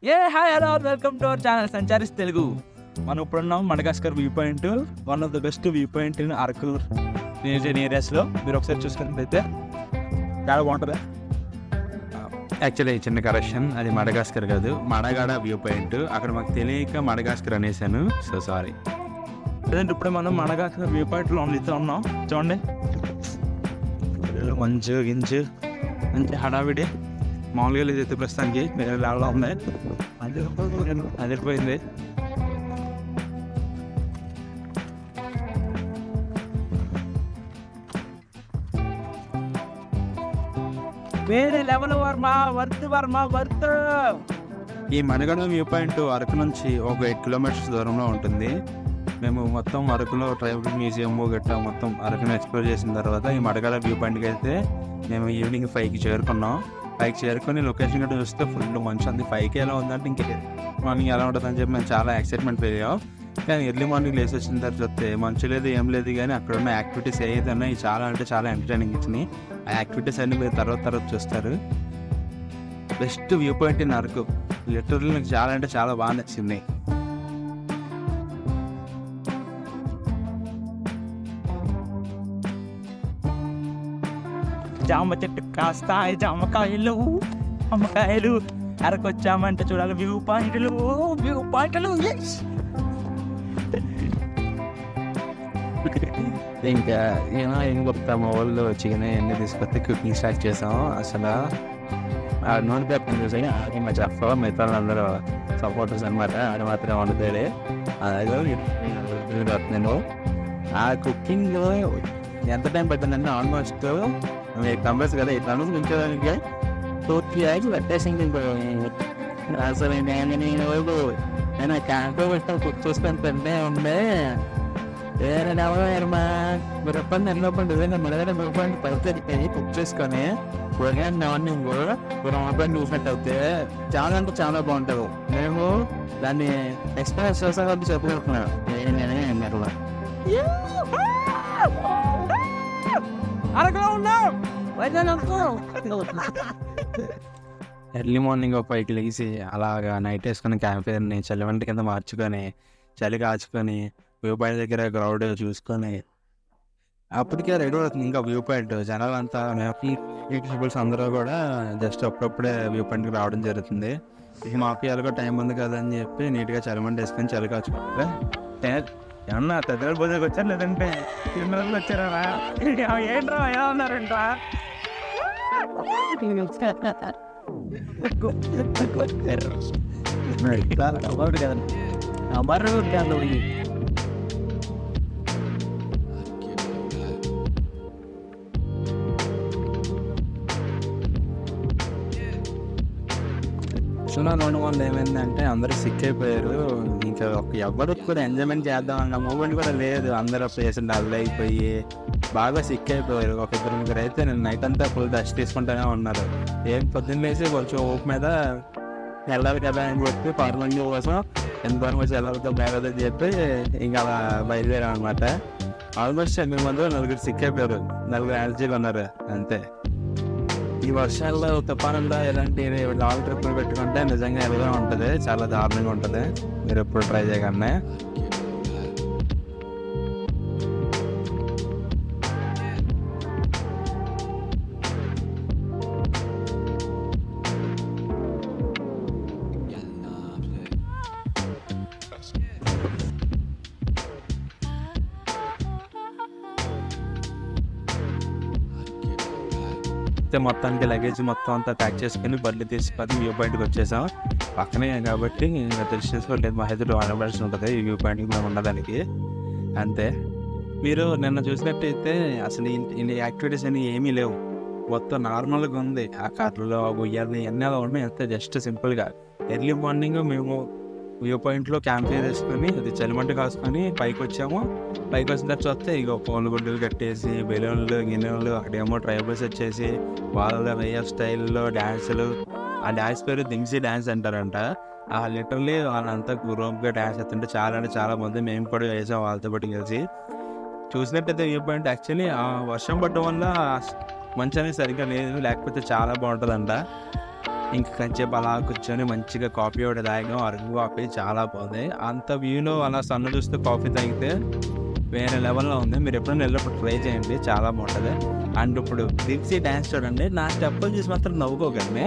Hi hello welcome to our channel Sancharis Telugu. మనం ఇప్పుడున్నాం Madagascar view point, one of the best view point in Araku ఏరియాస్లో. మీరు ఒకసారి చూసుకున్నట్లయితే చాలా బాగుంటుంది. యాక్చువల్లీ చిన్న కరెక్షన్, అది మడగాస్కర్ కాదు, మడగాడ వ్యూ పాయింట్. అక్కడ మాకు తెలియక మడగాస్కర్ అనేసాను, సో సారీ. ప్రజెంట్ ఇప్పుడే మనం మడగాస్కర్ వ్యూ పాయింట్లో ఉన్నాం. చూడండి, మంచు గించు మంచి హడావిడి. మామూలుగా లేదు అయితే ప్రస్తుతానికి వేరే లెవెల్లో ఉంది, అదిరిపోయింది. వేరే లెవెల్ వర్త్. ఈ మడగడ వ్యూ పాయింట్ అరకు నుంచి ఒక 8 కిలోమీటర్స్ దూరంలో ఉంటుంది. మేము మొత్తం అరకులో ట్రైబల్ మ్యూజియం గట్రా మొత్తం అరకును ఎక్స్ప్లోర్ చేసిన తర్వాత ఈ మడగడ వ్యూ పాయింట్కి అయితే మేము ఈవినింగ్ 5కి చేరుకున్నాం. 5కి చేరుకొని లొకేషన్ గట్రా చూస్తే ఫుల్ మంచి ఉంది. 5కి ఎలా ఉందంటే ఇంకే మార్నింగ్ ఎలా ఉంటుందని చెప్పి మేము చాలా ఎక్సైట్మెంట్ ఫీల్ అయ్యాం. కానీ ఎర్లీ మార్నింగ్ లేసి వచ్చిన తర్వాత చూస్తే మంచు లేదు ఏం లేదు, కానీ అక్కడ ఉన్న యాక్టివిటీస్ ఏదైతే ఉన్నాయి చాలా అంటే చాలా ఎంటర్టైనింగ్ ఇచ్చినాయి. ఆ యాక్టివిటీస్ అన్ని మీరు తర్వాత చూస్తారు. Best view point in Araku. Literally నాకు చాలా అంటే చాలా బాగా నచ్చింది. జామ చెట్టు కాస్తాయి జామకాయలు అమ్మకాయలు. అరకు వచ్చామంటే చూడాలి వ్యూ పాయింట్లు. ఇంకా ఏం చెప్తా, మా వాళ్ళు చికెన్ అన్నీ తీసుకొస్తే కుకింగ్ స్టార్ట్ చేసాం. అసలు ఆ నూనె పేపర్ చూసి ఆడి మా చెప్ప మిగతా అందరూ సపోర్టర్స్ అనమాట. ఆడ మాత్రం వండుతాడే అలాగే నేను. ఆ కుకింగ్ ఎంత టైం పట్టిందంటే ఆల్మోస్ట్ 8 మెంబర్స్ కదా, 8 మెంబర్స్ ఉంచేదానికి 2-3 hours పెట్టేసింది. అసలు నేను క్యాంపో పెట్టా కుక్ చూసుకుంటే ఉండే వేరే ఎవరమ్మా మిరపండి ఎన్నోపండి మెడగా మిరపండి పడుతుంది కుక్ చేసుకొని ఉదయం మార్నింగ్ మిరపండి చూసినట్టు అయితే చాలా అంటే చాలా బాగుంటుంది. మేము దాన్ని ఎక్స్పీరియన్స్ చేసా కాబట్టి చెప్పగలుగుతున్నాను. ఎర్లీ మార్నింగ్ 5కి లేచి అలాగా నైట్ వేసుకొని క్యాంప్ ఫైర్ని చలివంటి కింద మార్చుకొని చలి కాచుకొని వ్యూ పాయింట్ దగ్గర క్రౌడ్ చూసుకొని అప్పటికే రెడీ అవుతుంది. ఇంకా వ్యూ పాయింట్ జనాలు అంతా పీపుల్స్ అందరూ కూడా జస్ట్ అప్పుడప్పుడే వ్యూ పాయింట్కి రావడం జరుగుతుంది. ఇక మాకు ఎలాగో టైం ఉంది కదా అని చెప్పి నీట్గా చలిమంట వేసుకొని చలి కాచుకుంటే ఏమన్నా పెద్దల భోజనకు వచ్చారు, లేదంటే తిరుమలకు వచ్చారా? ఏంట్రా ఎలా ఉన్నారంట? సునాలు వల్ల ఏమైందంటే అందరూ సిక్ అయిపోయారు. ఇంకా ఎవరు కూడా ఎంజాయ్మెంట్ చేద్దాం అన్న మూమెంట్ కూడా లేదు. అందరూ ప్లేస్ డల్ అయిపోయి బాగా సిక్ అయిపోయారు. ఒక 2-3 అయితే నేను నైట్ అంతా ఫుల్ డస్ట్ తీసుకుంటూనే ఉన్నారు. ఏం పొద్దున్న వేసి కొంచెం ఓపు మీద వెళ్ళాలి కదా అని చెప్పి పార్లమెంట్ కోసం ఎంతవరకు వచ్చి వెళ్ళాలి బయలుదేరి చెప్పి ఇంకా అలా బయలుదేరాం అనమాట. ఆల్మోస్ట్ 8 మంది 4 సిక్ అయిపోయారు, 4 ఎలర్జీలు ఉన్నారు అంతే. ఈ వర్షాల్లో తుఫానుల్లో ఎలాంటి లాంగ్ ట్రిప్లు పెట్టుకుంటే నిజంగా ఎలా ఉంటుంది, చాలా దారుణంగా ఉంటుంది. మీరు ఎప్పుడు ట్రై చేయగానే మొత్తానికి లగేజ్ మొత్తం అంతా ప్యాక్ చేసుకుని బండి తీసుకొని వ్యూ పాయింట్కి వచ్చేసాం. పక్కనే కాబట్టి ఇంకా తెలిసేసుకోలేదు, మా హైదరాబాద్ వాడబడాల్సి ఉంటుంది ఈ వ్యూ పాయింట్కి మేము ఉండడానికి అంతే. మీరు నిన్న చూసినట్టయితే అసలు ఇన్ని యాక్టివిటీస్ అని ఏమీ లేవు, మొత్తం నార్మల్గా ఉంది. ఆ కార్లలో ఉయ్యాలి అన్నీ అలా ఉన్నాయి, అంతే జస్ట్ సింపుల్గా. ఎర్లీ మార్నింగ్ మేము వ్యూ పాయింట్లో క్యాంప్ ఫైర్ వేసుకొని అది చలిమంట కాసుకొని పైకి వచ్చాము. పైకి వచ్చిన తర్వాత చూస్తే ఇక పూల గుడ్డలు కట్టేసి బెలూన్లు గిన్నెలు, అక్కడేమో ట్రైబల్స్ వచ్చేసి వాళ్ళ వే ఆఫ్ స్టైల్లో డ్యాన్సులు. ఆ డ్యాన్స్ పేరు దింగ్సీ డ్యాన్స్ అంటారంట. ఆ లిటరల్లీ వాళ్ళంతా గ్రూప్గా డ్యాన్స్ చేస్తుంటే చాలా అంటే చాలా మంది మేము కూడా వేసాం వాళ్ళతో పాటు కలిసి. చూసినట్టయితే వ్యూ పాయింట్ యాక్చువల్లీ ఆ వర్షం పడడం వల్ల మంచి అనేది సరిగ్గా లేదు, లేకపోతే చాలా బాగుంటుందంట. ఇంక కొంచెంసేపు అలా కూర్చొని మంచిగా కాఫీ ఒకటి తాగాం. అరకు కాఫీ చాలా బాగుంది. అంత వ్యూలో అలా సన్ను చూస్తూ కాఫీ తాగితే వేరే లెవెల్లో ఉంది. మీరు ఎప్పుడైనా వెళ్ళినప్పుడు ట్రై చేయండి, చాలా బాగుంటుంది. అండ్ ఇప్పుడు దీప్సీ డ్యాన్స్ చూడండి, నా స్టెప్పులు చూసి మాత్రం నవ్వుకోకండి.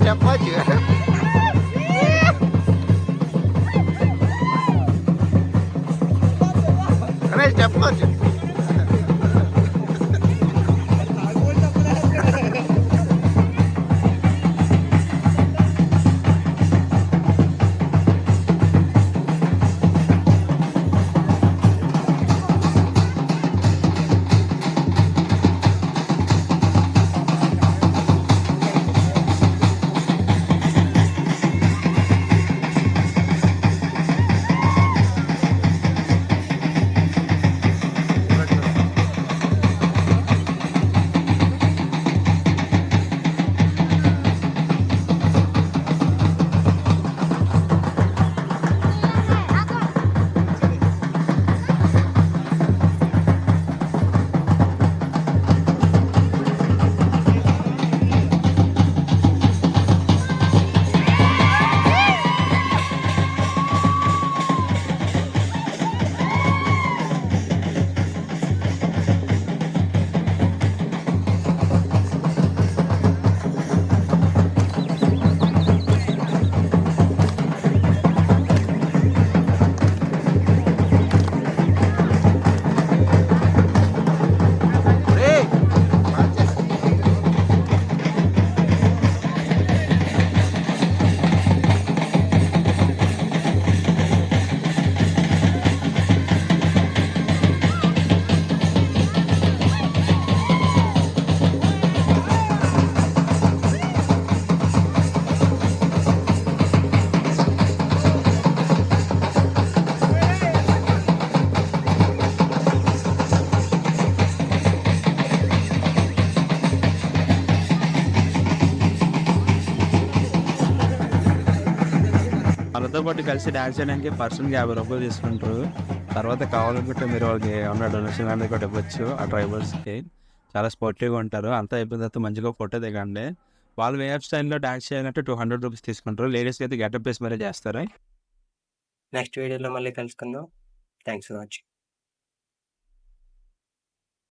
step maju. Karena step maju. వాళ్ళతో పాటు కలిసి డ్యాన్స్ చేయడానికి పర్సన్కి 50 రూపాయలు తీసుకుంటారు. తర్వాత కావాలనుకుంటే మీరు వాళ్ళకి ఏమన్నా డొనేషన్ అనేది కూడా ఇవ్వచ్చు ఆ ట్రైబల్స్కి. చాలా స్పోర్టివ్గా ఉంటారు. అంతా అయిపోయిన తర్వాత మంచిగా ఫోటో దిగండి. వాళ్ళు వే ఆఫ్ స్టైల్లో డ్యాన్స్ చేయాలంటే 200 రూపీస్ తీసుకుంటారు. లేడీస్కి అయితే గెటప్ వేసి మరీ చేస్తారు. నెక్స్ట్ వీడియోలో మళ్ళీ కలుసుకుందాం. Thanks for watching.